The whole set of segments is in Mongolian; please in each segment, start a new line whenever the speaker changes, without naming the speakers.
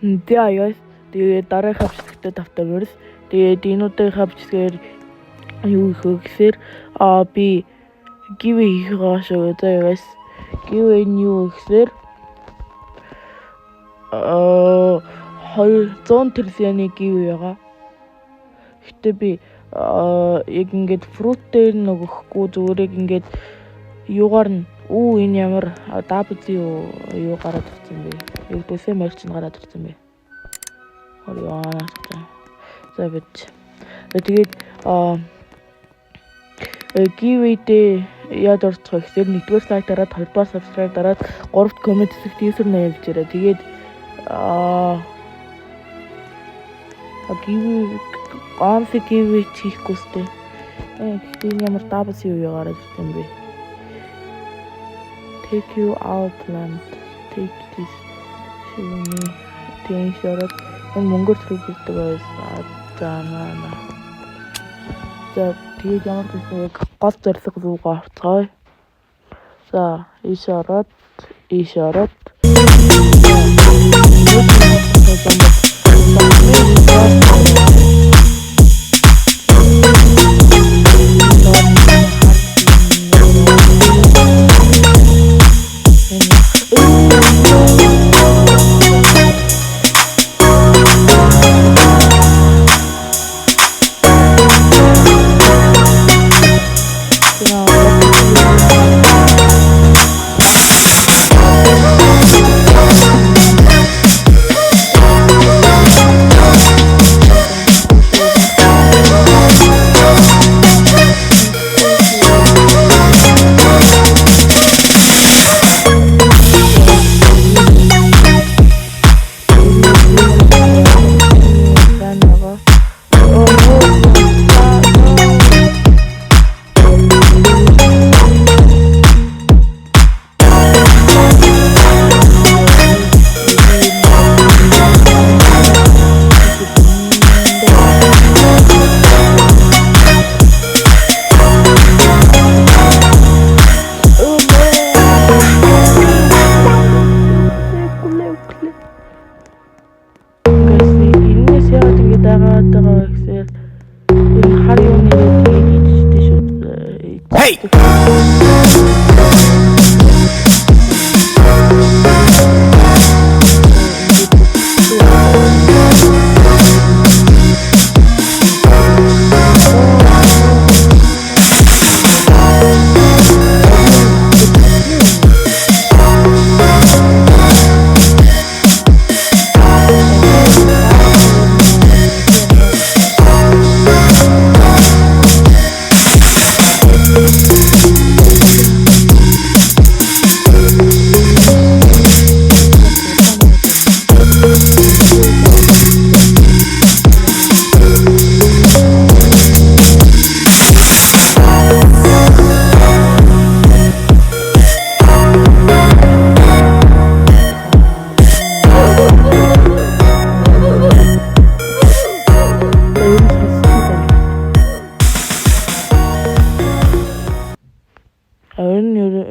За яас тэгээд дараагийн хавчлагтай тавтай мөрс. Тэгээд энүүдийн хавчлагээр юу их вэ гэхээр би give хийх гашаа. За яас give нь юу гэхээр 200 тэрсэний give байгаа. Гэтэ би яг ингээд фрут дээр нөгөхгүй зүгээр яг ингээд юугаар нь энэ ямар W юу гараад ирсэн бэ? Яг төсөө марч нь гараад ирсэн бэ? За бич. Тэгээд give-д яад орцох гэхээр 1-р лайк дараад 2-р subscribe дараад 3-р comment хийх username явж ирээ. Тэгээд give хийхгүй сте. Гэхдээ ямар W гараад ирсэн бэ? Take you out land. Take this. Шивний тэншорот энэ мөнгөөр төлөвлөдөг байсан. За тэгээд ямар гэсэн яг гол зорилго руугаа орцгоё. За ийш ороод.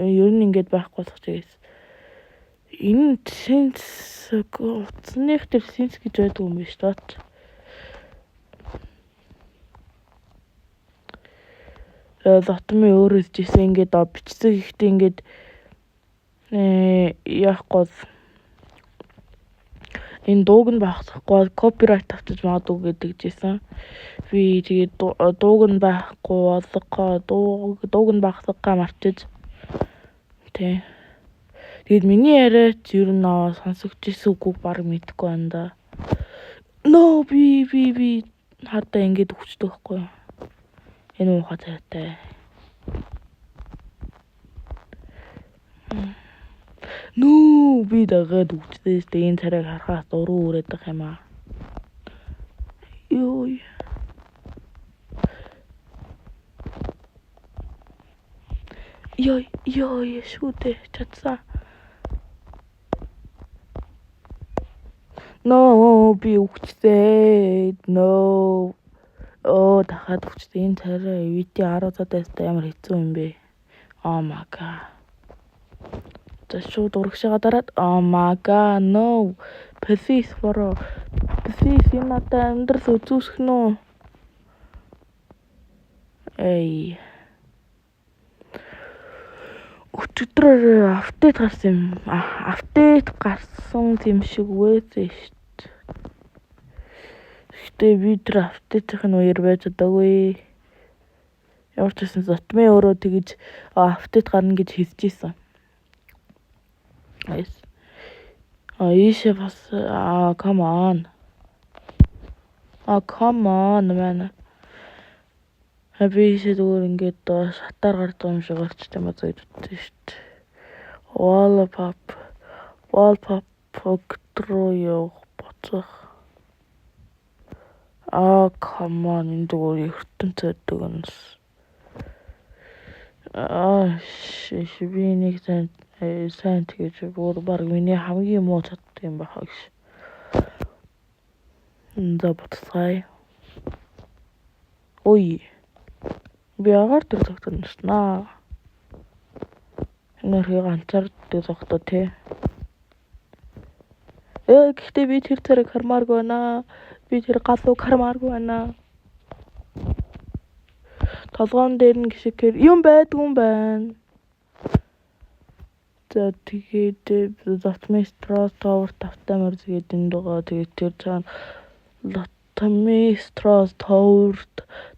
Ер нь ингэж байхгүй болох чигээс. Энэ sense утасных тэр sense гэж байдаг юм биш тат. Лотми өөрөө жисэн ингэж бичсэн ихтэй ингэж яахгүй энэ дууг нь байхгүй копирайт авчиж магадгүй гэдэг жисэн. Би тэгээд дууг нь байхгүй болгоо дууг нь багсгаа марчиж тий. Тэгээд миний яриач ер нь сонсогдчихсэн үгүйг баг мэдэхгүй байна да. No би хатаа ингэж өгчдөг байхгүй юу? Энэ муухай цайтай. No би дагаад өгчдээ энэ царайг харахаас уруу өрөөд байгаа юм аа. Ёо. Ёо шүтэ чатсан. No би өгчдээ. No. Дахиад өгчдээ энэ царай вити 10 цадаас ямар хэцүү юм бэ? Oh my god. За шууд урагшаага дараад oh my god no Please бороо. Please энэ надад амьдрал үзүүлэх нөө. Эй. Өчигдөр апдейт гарсан юм. Апдейт гарсан юм шиг үгүй шүү. Гэтэ би тэр апдейтийн үеэр байж удаагүй. Ямар ч гэсэн Zotme өөрөө тэгж апдейт гарна гэж хэлж ийсэн. Айс. Ийшээ бас come on. Come on man. Би ийшээ зүгээр ингээд шатаар гардаг юм шиг болчих юм аа гэж бодсон шүү дээ. Wallpop руу явах боцох. Come on энэ зүгээр ертөнцийн дүгнэс. Би нэг сайн тэгэж бүр баг миний хамгийн муу чаддаг юм байна гэж. За бодцгаая. Ой. Би агаар тэр тогтноснаа. Энэрхий ганцаардаг тогтоо тий. Гэхдээ би тэр зэрэг хармааргүй байна. Би тэр галуу хармааргүй байна. Толгоон дээр нь гişгэр юм байдгүй юм байна. За тэгээд Zotme Straw Tower тавтай мөрз гэдэг энэ дугаа тэгээд тэр цаана Zotme Straw Tower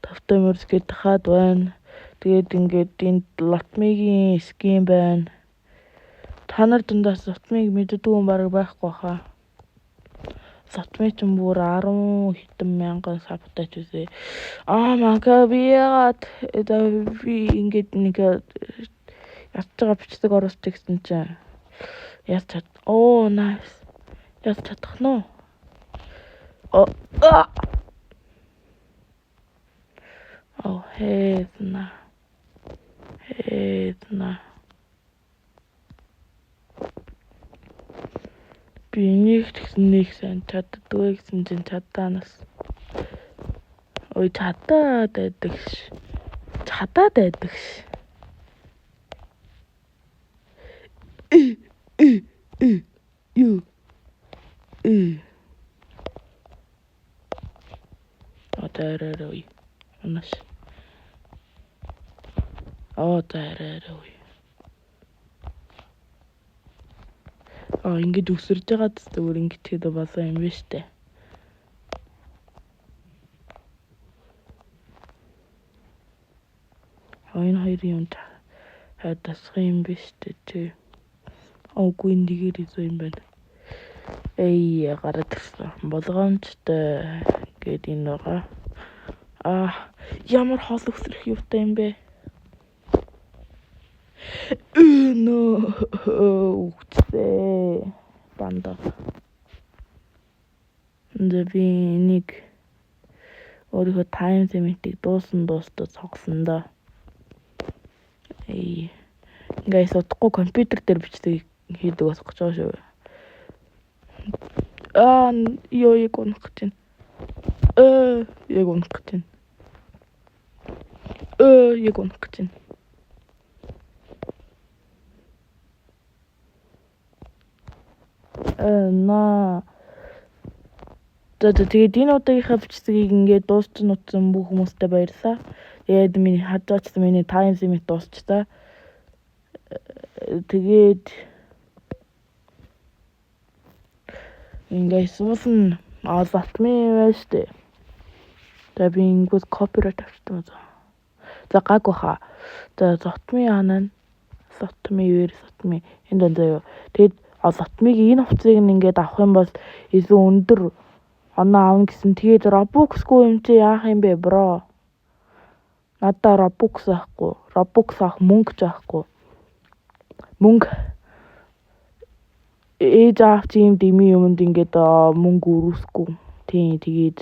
тавтай мөрз гэдэг хаад байна. Тэгээд ингээд энд Zotme-гийн скин байна. Та нар дундаас Zotme-г мэддэг хүн бараг байхгүй хаа. Zotme ч бүр 10 хэдэн мянган сабтай ч үсэ. Мага би яагаад би ингээд нэг яц байгаа бичдэг оруулдаг гэсэн чинь яц чад. Nice. Яц чадах нь уу? Хэзна. Би нэг сайн чаддгүй гэсэн чинь чадаанаас. Ой чадаад байдаг ш. Юу. Отарой. Анаш. Отарой. Ингээд өсөрж байгаа зүгээр ингээд тэгээд болсон юм биш үү? Энэ хоёрын юм хадасах юм биш үү? Үгүй нэгээр изо юм байна. Гараад ирсэн. Болгоомжтой гэдэг энэ байгаа. Ямар хол өсрөх юутай юм бэ? Үгтэй. Банда. Би нэг өөрийнхөө time limit-ийг дуустал цогсон да. Ингээд удахгүй компьютер дээр бичдэг хийдэг бас гэж байгаа шүү. Яг унах гэж байна. Яг унах гэж байна. Тэгээд энэ удаагийнхаа бичсгийг ингээд дууссан бүх хүмүүстээ баярлалаа. Тэгээд миний хадгаачсан миний time limit дуусчихсан. Тэгээд ингээд суусан Zotme байж тээ. Тэгээд би ингээд copyright авчихсан. За гайгүй хаа. За Zotme анаа. Zotme энд заяа. Тэгээд Zotme-гийн энэ хувцсыг ингээд авах юм бол илүү өндөр оноо авна гэсэн. Тэгээд Robux-гүй юм чи яах юм бэ, бро? Надаа Robux авахгүй. Robux авах мөнгө ч авахгүй. Мөнгө ээж авч юм дими юмд ингээд мөнгө өрөөсгүй. Тийм тэгээд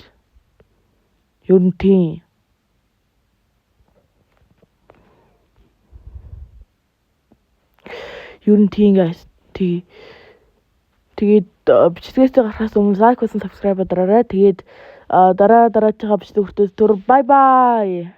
ер нь тийм. Guys. Тэгээд бичлэгээс гарахаас өмнө лайк болон subscribe дараарай. Тэгээд дараачихаа бичлэг хүртэл бай бай.